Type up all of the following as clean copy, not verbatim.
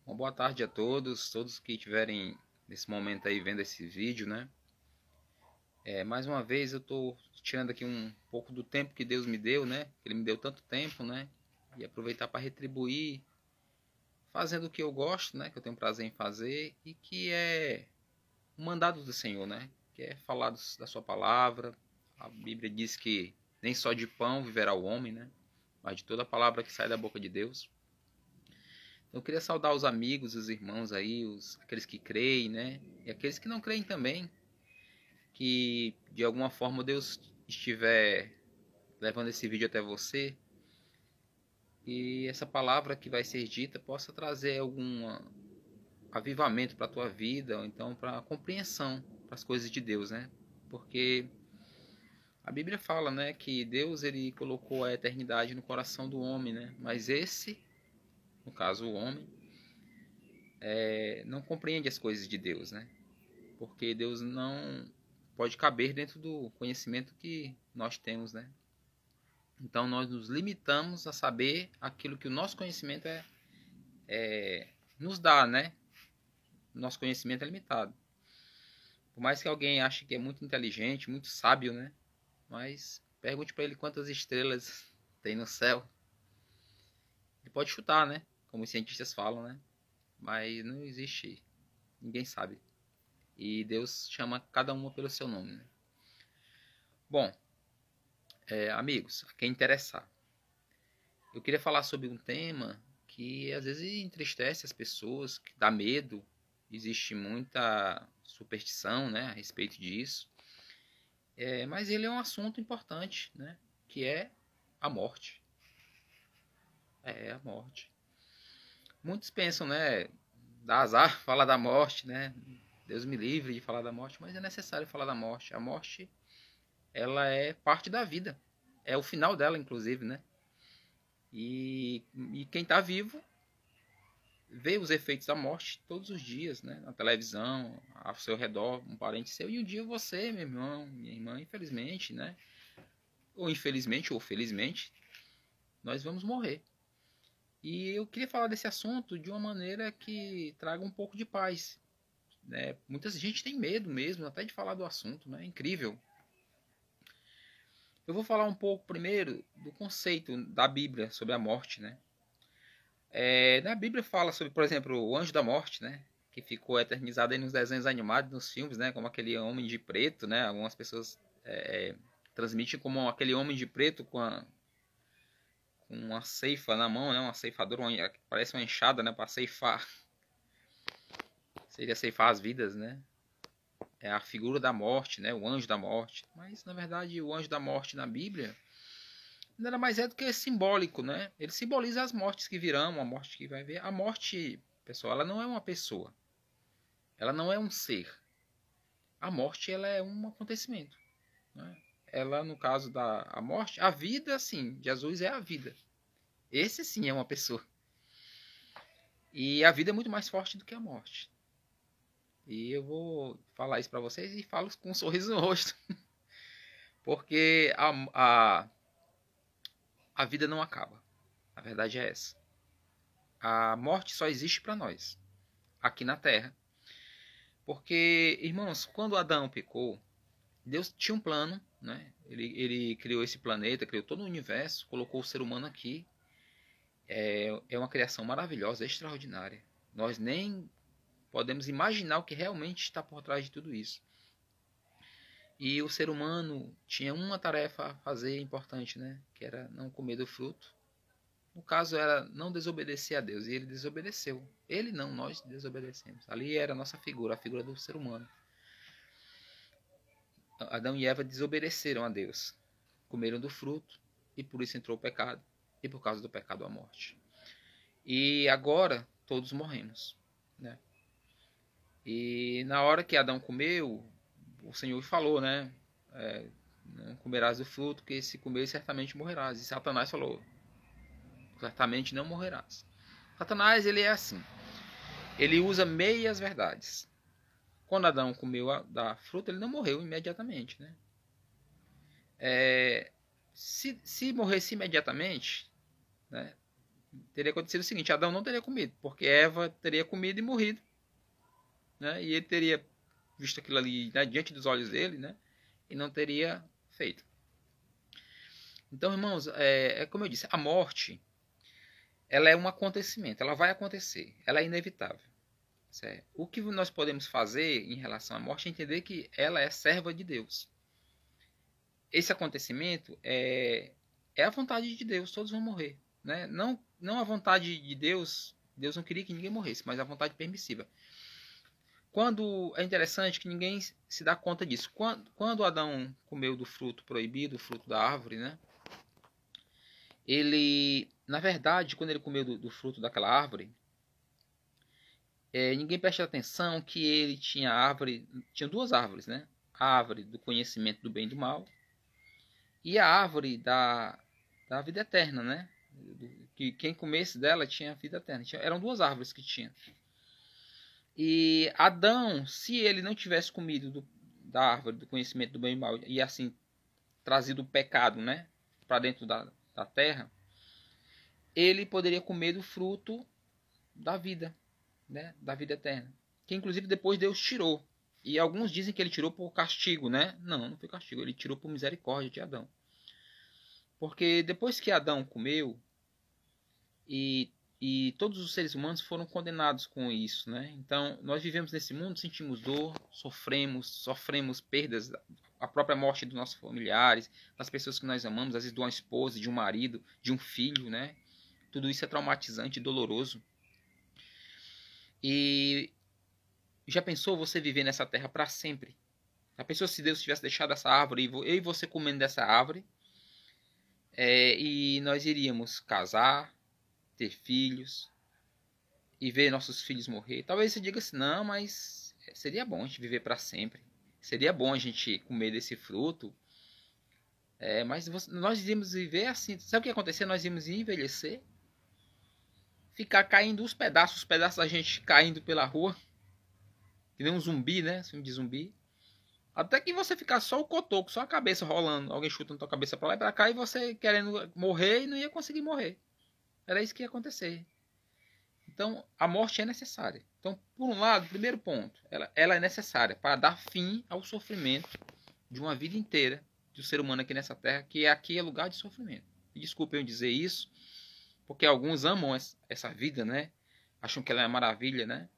Uma boa tarde a todos que estiverem nesse momento aí vendo esse vídeo, né? Mais uma vez eu tô tirando aqui um pouco do tempo que Deus me deu, né? Ele me deu tanto tempo, né? E aproveitar para retribuir, fazendo o que eu gosto, né? Que eu tenho prazer em fazer e que é o mandado do Senhor, né? Que é falar da sua palavra. A Bíblia diz que nem só de pão viverá o homem, né? Mas de toda a palavra que sai da boca de Deus. Eu queria saudar os amigos, os irmãos aí, aqueles que creem, né? E aqueles que não creem também, que de alguma forma Deus estiver levando esse vídeo até você e essa palavra que vai ser dita possa trazer algum avivamento para a tua vida, ou então para a compreensão para as coisas de Deus, né? Porque a Bíblia fala, né, que Deus ele colocou a eternidade no coração do homem, né? Mas esse, no caso o homem, não compreende as coisas de Deus, né? Porque Deus não pode caber dentro do conhecimento que nós temos, né? Então nós nos limitamos a saber aquilo que o nosso conhecimento nos dá, né? Nosso conhecimento é limitado. Por mais que alguém ache que é muito inteligente, muito sábio, né? Mas pergunte para ele quantas estrelas tem no céu. Ele pode chutar, né? Como os cientistas falam, né? Mas não existe. Ninguém sabe. E Deus chama cada uma pelo seu nome, né? Bom, amigos, a quem interessar, eu queria falar sobre um tema que às vezes entristece as pessoas, que dá medo, existe muita superstição, né, a respeito disso, mas ele é um assunto importante, né, que é a morte. A morte. Muitos pensam, né, dá azar falar da morte, né, Deus me livre de falar da morte, mas é necessário falar da morte. A morte, ela é parte da vida, é o final dela, inclusive, né? E quem está vivo vê os efeitos da morte todos os dias, né? Na televisão, ao seu redor, um parente seu. E um dia você, meu irmão, minha irmã, infelizmente, né? Ou infelizmente, ou felizmente, nós vamos morrer. E eu queria falar desse assunto de uma maneira que traga um pouco de paz, né? Muita gente tem medo mesmo, até de falar do assunto, né? É incrível. Eu vou falar um pouco primeiro do conceito da Bíblia sobre a morte, né? Na Bíblia fala sobre, por exemplo, o anjo da morte, né? Que ficou eternizado aí nos desenhos animados, nos filmes, né? Como aquele homem de preto, né? Algumas pessoas transmitem como aquele homem de preto com uma ceifa na mão, né? Uma ceifadora, parece uma enxada, né? Para ceifar. Seria ceifar as vidas, né? É a figura da morte, né? O anjo da morte. Mas, na verdade, o anjo da morte na Bíblia nada mais é do que simbólico, né? Ele simboliza as mortes que virão, a morte que vai vir. A morte, pessoal, ela não é uma pessoa. Ela não é um ser. A morte, ela é um acontecimento, né? Ela, no caso da morte, a vida, sim, Jesus é a vida. Esse, sim, é uma pessoa. E a vida é muito mais forte do que a morte. E eu vou falar isso para vocês e falo com um sorriso no rosto. Porque a vida não acaba. A verdade é essa. A morte só existe para nós, aqui na Terra. Porque, irmãos, quando Adão pecou, Deus tinha um plano, né? Ele criou esse planeta, criou todo o universo, colocou o ser humano aqui. É uma criação maravilhosa, extraordinária. Nós nem podemos imaginar o que realmente está por trás de tudo isso. E o ser humano tinha uma tarefa a fazer importante, né? Que era não comer do fruto. No caso era não desobedecer a Deus. E ele desobedeceu. Ele não, nós desobedecemos. Ali era a nossa figura, a figura do ser humano. Adão e Eva desobedeceram a Deus. Comeram do fruto. E por isso entrou o pecado. E por causa do pecado a morte. E agora todos morremos, né? E na hora que Adão comeu, o Senhor falou, né? Não comerás do fruto, que se comer certamente morrerás. E Satanás falou, certamente não morrerás. Satanás, ele é assim. Ele usa meias verdades. Quando Adão comeu da fruta, ele não morreu imediatamente, né? Se morresse imediatamente, né? teria acontecido o seguinte: Adão não teria comido, porque Eva teria comido e morrido, né? E ele teria visto aquilo ali, né, diante dos olhos dele, né? E não teria feito. Então, irmãos, como eu disse, a morte, ela é um acontecimento, ela vai acontecer, ela é inevitável. Certo? O que nós podemos fazer em relação à morte é entender que ela é serva de Deus. Esse acontecimento é a vontade de Deus, todos vão morrer. Né? Não a vontade de Deus, Deus não queria que ninguém morresse, mas a vontade permissiva. Quando é interessante que ninguém se dá conta disso. Quando Adão comeu do fruto proibido, o fruto da árvore, né? Ele, na verdade, quando ele comeu do fruto daquela árvore, ninguém presta atenção que ele tinha tinha duas árvores, né? A árvore do conhecimento do bem e do mal e a árvore da vida eterna, né? Que quem comesse dela tinha vida eterna. Eram duas árvores que tinha. E Adão, se ele não tivesse comido da árvore do conhecimento do bem e do mal e assim trazido o pecado, né, para dentro da terra, ele poderia comer do fruto da vida, né, da vida eterna, que inclusive depois Deus tirou. E alguns dizem que ele tirou por castigo, né? Não foi castigo, ele tirou por misericórdia de Adão. Porque depois que Adão comeu, e todos os seres humanos foram condenados com isso, né? Então, nós vivemos nesse mundo, sentimos dor, sofremos perdas, a própria morte dos nossos familiares, das pessoas que nós amamos, às vezes de uma esposa, de um marido, de um filho, né? Tudo isso é traumatizante e doloroso. E já pensou você viver nessa terra para sempre? A pessoa, se Deus tivesse deixado essa árvore, eu e você comendo dessa árvore, e nós iríamos casar, ter filhos e ver nossos filhos morrer. Talvez você diga assim, não, mas seria bom a gente viver para sempre. Seria bom a gente comer desse fruto. Mas nós iríamos viver assim. Sabe o que ia acontecer? Nós íamos envelhecer, ficar caindo os pedaços da gente caindo pela rua, que nem um zumbi, né? Filme de zumbi. Até que você ficar só o cotoco, só a cabeça rolando, alguém chutando tua cabeça para lá e para cá e você querendo morrer e não ia conseguir morrer. Era isso que ia acontecer. Então, a morte é necessária. Então, por um lado, primeiro ponto, ela é necessária para dar fim ao sofrimento de uma vida inteira do ser humano aqui nessa terra, que aqui é lugar de sofrimento. E desculpem eu dizer isso, porque alguns amam essa vida, né? Acham que ela é uma maravilha, né?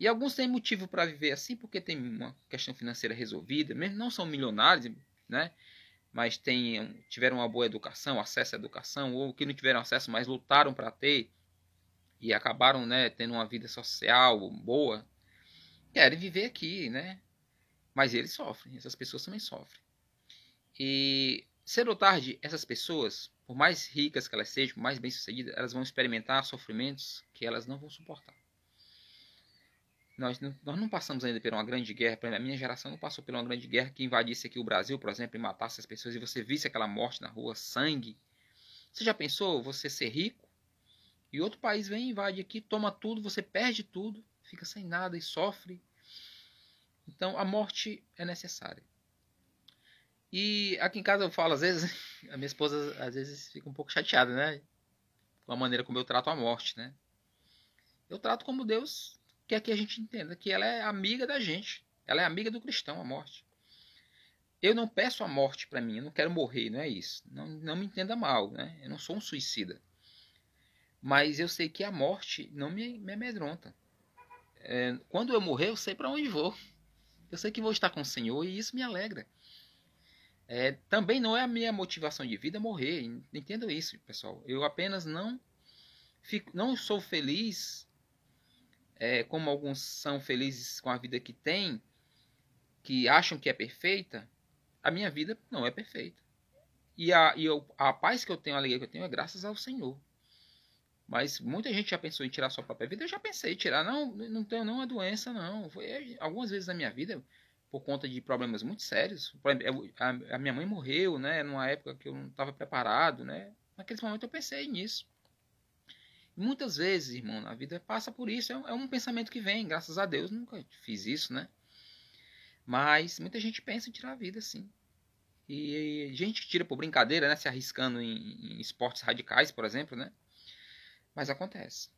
E alguns têm motivo para viver assim, porque tem uma questão financeira resolvida, mesmo não são milionários, né? Mas tiveram uma boa educação, acesso à educação, ou que não tiveram acesso, mas lutaram para ter, e acabaram, né, tendo uma vida social boa, querem viver aqui, né? Mas eles sofrem, essas pessoas também sofrem. E cedo ou tarde, essas pessoas, por mais ricas que elas sejam, por mais bem-sucedidas, elas vão experimentar sofrimentos que elas não vão suportar. Nós não passamos ainda por uma grande guerra, a minha geração não passou por uma grande guerra que invadisse aqui o Brasil, por exemplo, e matasse as pessoas, e você visse aquela morte na rua, sangue. Você já pensou você ser rico? E outro país vem, invade aqui, toma tudo, você perde tudo, fica sem nada e sofre. Então a morte é necessária. E aqui em casa eu falo, às vezes, a minha esposa às vezes fica um pouco chateada, né? Com a maneira como eu trato a morte, né? Eu trato como Deus quer que a gente entenda, que ela é amiga da gente. Ela é amiga do cristão, a morte. Eu não peço a morte para mim, eu não quero morrer, não é isso. Não me entenda mal, né? Eu não sou um suicida. Mas eu sei que a morte não me amedronta. Quando eu morrer, eu sei para onde vou. Eu sei que vou estar com o Senhor e isso me alegra. Também não é a minha motivação de vida morrer. Entendo isso, pessoal. Eu apenas não sou feliz, como alguns são felizes com a vida que têm, que acham que é perfeita. A minha vida não é perfeita. E a paz que eu tenho, a alegria que eu tenho é graças ao Senhor. Mas muita gente já pensou em tirar sua própria vida. Eu já pensei em tirar. Não tenho nenhuma doença, não. Foi algumas vezes na minha vida, por conta de problemas muito sérios. A minha mãe morreu, né? Numa época que eu não estava preparado, né? Naquele momento eu pensei nisso. E muitas vezes, irmão, na vida passa por isso. É um pensamento que vem, graças a Deus. Nunca fiz isso, né? Mas muita gente pensa em tirar a vida, sim. E gente que tira por brincadeira, né? Se arriscando em esportes radicais, por exemplo, né? Mas acontece.